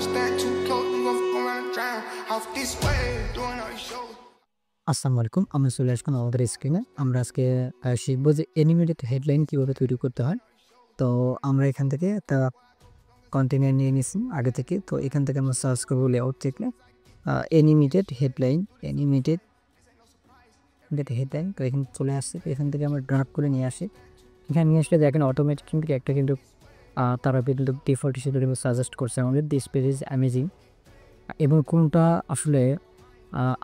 stand too close, you gon' around and drown. Off this way, doing all these shows. আসসালামু আলাইকুম। আমরা চলে আসলাম আমাদের স্ক্রিনে। আমরা আজকে শিখব যে অ্যানিমেটেড হেডলাইন কিভাবে তৈরি করতে হয়। তো আমরা এখান থেকে একটা কন্টেইনার নিয়ে নিছি আগে থেকে। তো এখান থেকে আমরা সার্চ করব লেআউট থেকে অ্যানিমেটেড হেডলাইন, অ্যানিমেটেড হেডলাইন। তো এখানে চলে আসছে। এখান থেকে আমরা ড্রাগ করে নিয়ে আসি। এখানে নিয়ে আসলে দেখেন অটোমেটিক কিন্তু একটা কিন্তু তারা কিন্তু ডিফল্ট হিসেবে সাজেস্ট করছে আমাদের দিস পেজ ইজ অ্যামেজিং। এবং কোনটা আসলে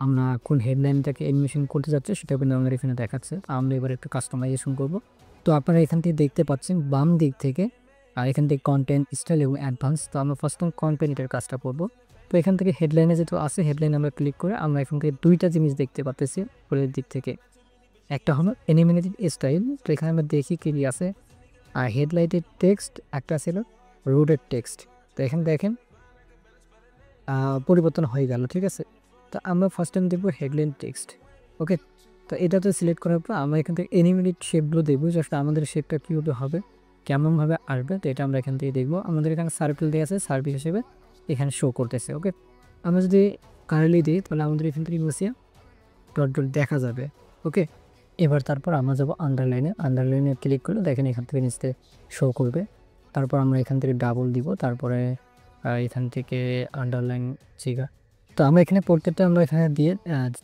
আমরা কোন হেডলাইনটাকে অ্যানিমেশন করতে যাচ্ছি সেটা কিন্তু আমাদের এখানে দেখাচ্ছে। আমরা এবার একটু কাস্টমাইজেশন করব। তো আপনারা এখান থেকে দেখতে পাচ্ছেন বাম দিক থেকে এখান থেকে কন্টেন্ট, স্টাইল এবং অ্যাডভান্স। তো আমরা ফার্স্ট কন্টেন্ট এটার কাজটা করব। তো এখান থেকে হেডলাইনে যেহেতু আছে, হেডলাইন আমরা ক্লিক করে আমরা এখান থেকে দুইটা জিনিস দেখতে পাচ্ছি উপরের দিক থেকে। একটা হলো অ্যানিমেটেড স্টাইল। তো এখানে আমরা দেখি কি আছে, হেডলাইটেড টেক্সট, একটা ছিল রোডেড টেক্সট। তো এখানে দেখেন পরিবর্তন হয়ে গেল, ঠিক আছে। তো আমরা ফার্স্ট টাইম দেখবো হেডলাইন টেক্সট, ওকে। তো এটাতে সিলেক্ট করার পর আমরা এখান থেকে অ্যানিমেটেড শেপগুলো দেখবো, জাস্ট আমাদের শেপটা কীভাবে হবে, কেমনভাবে আসবে। তো এটা আমরা এখান থেকে দেখবো। আমাদের এখানে সার্কেল দিয়ে আছে, সার্ভিস হিসেবে এখানে শো করতেছে, ওকে। আমরা যদি কারেন্টলি দিই তাহলে আমাদের এখান থেকে বসিয়ে ডট ডট দেখা যাবে, ওকে। এবার তারপর আমরা যাবো আন্ডারলাইনে। আন্ডারলাইনে ক্লিক করলে দেখেন এখান থেকে নিচে শো করবে। তারপর আমরা এখান থেকে ডাবল দিব, তারপরে এখান থেকে আন্ডারলাইন চিকা। তো আমরা এখানে প্রত্যেকটা আমরা এখানে দিয়ে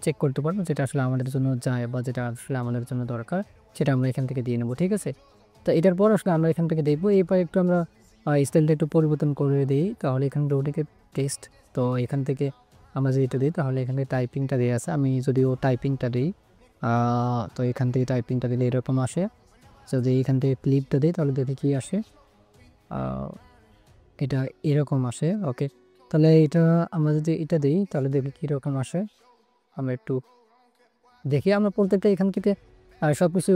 চেক করতে পারবো যেটা আসলে আমাদের জন্য যায় বা যেটা আসলে আমাদের জন্য দরকার, সেটা আমরা এখান থেকে দিয়ে নেবো, ঠিক আছে। তো এটার পর আসলে আমরা এখান থেকে দেখবো। এরপর একটু আমরা স্টাইলটা একটু পরিবর্তন করে দিই, তাহলে এখানে রোডিকে টেক্সট। তো এখান থেকে আমরা যদি এটা দিই তাহলে এখানে টাইপিংটা দিয়ে আছে। আমি যদিও টাইপিংটা দিই, তো এখান থেকে টাইপিংটা দিলে এরকম আসে। যদি এখান থেকে ক্লিপটা দিই তাহলে দেখি কী আসে, এটা এরকম আসে, ওকে। তাহলে এটা আমরা যদি এটা দিই তাহলে দেখি কীরকম আসে। আমরা একটু দেখি, আমরা প্রত্যেকটা এখান থেকে সব কিছু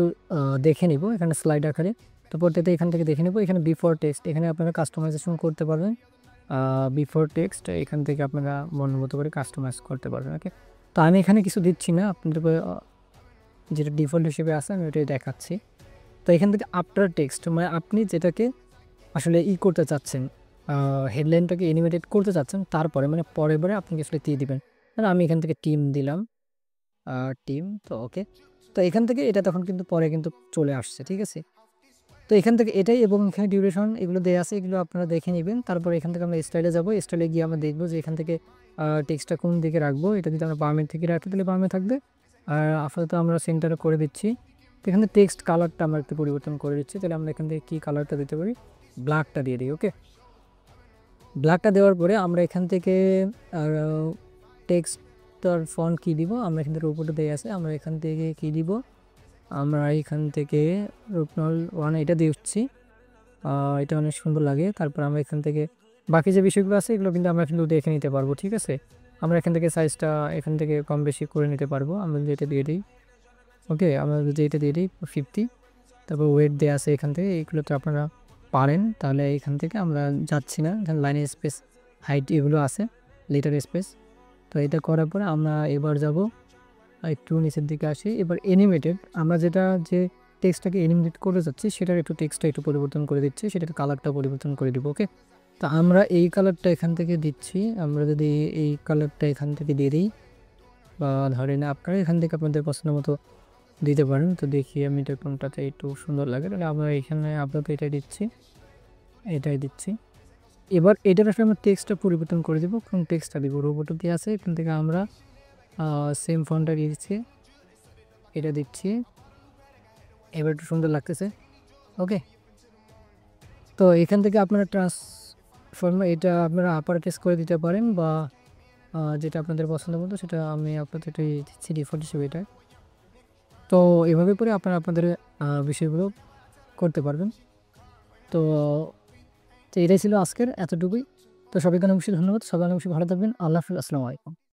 দেখে নিব এখানে স্লাইড আকারে। তো প্রত্যেকটা এখান থেকে দেখে নেব। এখানে বিফোর টেক্সট, এখানে আপনারা কাস্টমাইজেশন করতে পারবেন। বিফোর টেক্সট এখান থেকে আপনারা মন মতো করে কাস্টমাইজ করতে পারবেন, ওকে। তো আমি এখানে কিছু দিচ্ছি না, আপনাদের যেটা ডিফল্ট হিসেবে আছে আমি ওটাই দেখাচ্ছি। তো এখান থেকে আফটার টেক্সট মানে আপনি যেটাকে আসলে করতে চাচ্ছেন, হেডলাইনটাকে অ্যানিমেটেড করতে চাচ্ছেন, তারপরে মানে পরে আপনি আসলে দিয়ে দিবেন। আমি এখান থেকে টিম দিলাম, টিম। তো ওকে। তো এখান থেকে এটা তখন কিন্তু পরে কিন্তু চলে আসছে, ঠিক আছে। তো এখান থেকে এটাই, এবং এখানে ডিউরেশন এগুলো দেওয়া আছে, এগুলো আপনারা দেখে নেবেন। তারপর এখান থেকে আমরা স্টাইলে যাবো। স্টাইলে গিয়ে আমরা দেখবো যে এখান থেকে টেক্সটটা কোন দিকে রাখবো। এটা যদি আমরা বামের থেকে রাখতে তাহলে বামে থাকবে, আর আপাতত আমরা সেন্টারে করে দিচ্ছি। তো এখানে টেক্সট কালারটা আমরা একটু পরিবর্তন করে দিচ্ছি। তাহলে আমরা এখান থেকে কী কালারটা দিতে পারি, ব্ল্যাকটা দিয়ে দিই, ওকে। ব্ল্যাকটা দেওয়ার পরে আমরা এখান থেকে টেক্সটার ফন্ট কী দিব, আমরা এখান থেকে উপরে দেওয়া আছে, আমরা এখান থেকে কী দিব, আমরা এখান থেকে রূপনল 1 এটা দিচ্ছি। এটা অনেক সুন্দর লাগে। তারপর আমরা এখান থেকে বাকি যে বিষয়গুলো আছে এগুলো কিন্তু আমরা কিন্তু দেখে নিতে পারবো, ঠিক আছে। আমরা এখান থেকে সাইজটা এখান থেকে কম বেশি করে নিতে পারবো। আমরা যদি এটা দিয়ে দিই, ওকে, আমরা যদি এটা দিয়ে দিই 50, তারপর ওয়েট দেওয়া আছে এখান থেকে, এইগুলো তো আপনারা পারেন। তাহলে এখান থেকে আমরা যাচ্ছি না, এখানে লাইনের স্পেস, হাইট এগুলো আছে, লেটার স্পেস। তো এটা করার পরে আমরা এবার যাব একটু নিচের দিকে আসি। এবার অ্যানিমেটেড, আমরা যে টেক্সটটাকে অ্যানিমেটেড করে যাচ্ছি সেটার একটু টেক্সটটা একটু পরিবর্তন করে দিচ্ছি, সেটার কালারটা পরিবর্তন করে দিব, ওকে। তো আমরা এই কালারটা এখান থেকে দিচ্ছি। আমরা যদি এই কালারটা এখান থেকে দিয়ে দিই, বা ধরেন আপনারা এখান থেকে আপনাদের পছন্দ মতো দিতে পারেন। তো দেখি আমি এটা কোনটাতে একটু সুন্দর লাগে, তাহলে আমরা এখানে আপাতত এটাই দিচ্ছি, এটাই দিচ্ছি। এবার এটার আসলে আমরা টেক্সটটা পরিবর্তন করে দেবো। কোন টেক্সটটা দিব, রোবটও দিয়ে আছে, এখান থেকে আমরা সেম ফন্টটা দিয়ে দিচ্ছি, এটা দিচ্ছি। এবার একটু সুন্দর লাগতেছে, ওকে। তো এখান থেকে আপনারা ট্রান্সফর্ম এটা আপনারা আপার কেস করে দিতে পারেন, বা যেটা আপনাদের পছন্দ মতো সেটা আমি আপনাদের এটাই দিচ্ছি ডিফল্ট হিসেবে এটা। তো এভাবে করে আপনারা আপনাদের বিষয়গুলো করতে পারবেন। তো এটাই ছিল আজকের এতটুকুই। তো সবাইকে অনেক বেশি ধন্যবাদ। সবাই অনেক বেশি ভালো থাকবেন। আল্লাহ হাফিজ। আসসালামু আলাইকুম।